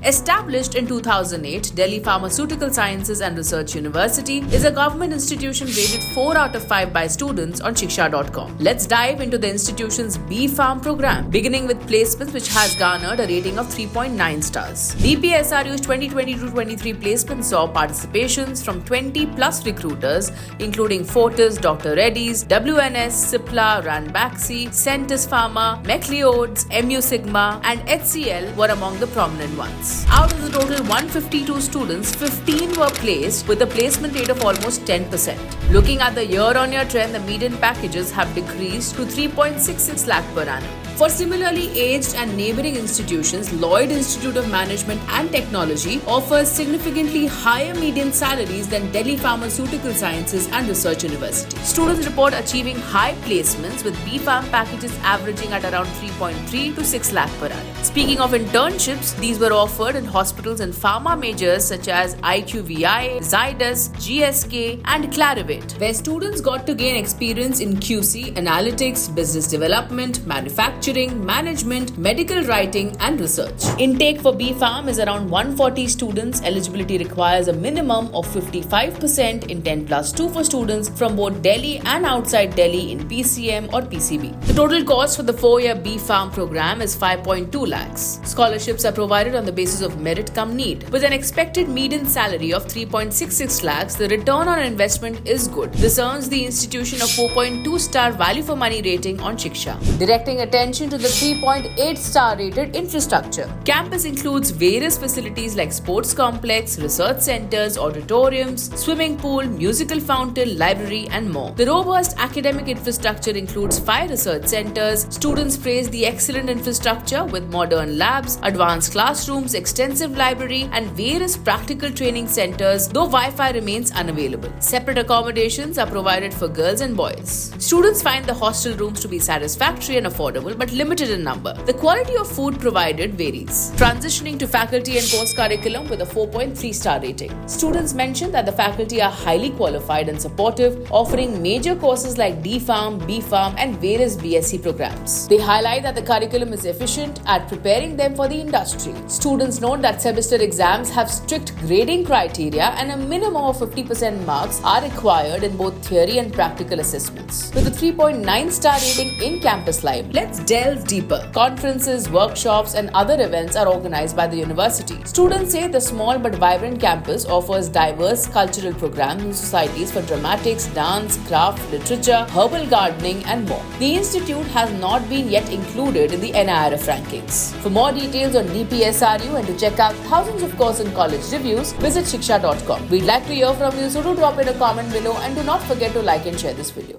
Established in 2008, Delhi Pharmaceutical Sciences and Research University is a government institution rated 4 out of 5 by students on Shiksha.com. Let's dive into the institution's B.Pharm program, beginning with placements, which has garnered a rating of 3.9 stars. DPSRU's 2022-23 placement saw participations from 20 plus recruiters, including Fortis, Dr. Reddy's, WNS, Cipla, Ranbaxy, Centis Pharma, McLeod's, MU Sigma, and HCL were among the prominent ones. Out of the total 152 students, 15 were placed with a placement rate of almost 10%. Looking at the year-on-year trend, the median packages have decreased to 3.66 lakh per annum. For similarly aged and neighbouring institutions, Lloyd Institute of Management and Technology offers significantly higher median salaries than Delhi Pharmaceutical Sciences and Research University. Students report achieving high placements with B.Pharm packages averaging at around 3.3 to 6 lakh per annum. Speaking of internships, these were offered in hospitals and pharma majors such as IQVIA, Zydus, GSK and Clarivate, where students got to gain experience in QC, analytics, business development, manufacturing, management, medical writing and research. Intake for B.Pharm is around 140 students. Eligibility requires a minimum of 55% in 10+2 for students from both Delhi and outside Delhi in PCM or PCB. The total cost for the 4-year B.Pharm program is 5.2 lakhs. Scholarships are provided on the basis of merit cum need. With an expected median salary of 3.66 lakhs, the return on investment is good. This earns the institution a 4.2 star value for money rating on Shiksha. Directing attention to the 3.8 star rated infrastructure. Campus includes various facilities like sports complex, research centers, auditoriums, swimming pool, musical fountain, library and more. The robust academic infrastructure includes 5 research centers. Students praise the excellent infrastructure with modern labs, advanced classrooms, extensive library and various practical training centers, though Wi-Fi remains unavailable. Separate accommodations are provided for girls and boys. Students find the hostel rooms to be satisfactory and affordable but limited in number. The quality of food provided varies. Transitioning to faculty and course curriculum with a 4.3 star rating. Students mention that the faculty are highly qualified and supportive, offering major courses like D.Pharm, B.Pharm and various BSc programs. They highlight that the curriculum is efficient at preparing them for the industry. Students note that semester exams have strict grading criteria and a minimum of 50% marks are required in both theory and practical assessments. With a 3.9 star rating in campus life, let's delve deeper. Conferences, workshops and other events are organized by the university. Students say the small but vibrant campus offers diverse cultural programs and societies for dramatics, dance, craft, literature, herbal gardening and more. The institute has not been yet included in the NIRF rankings. For more details on DPSRU and to check out thousands of course and college reviews, visit Shiksha.com. We'd like to hear from you, so do drop in a comment below and do not forget to like and share this video.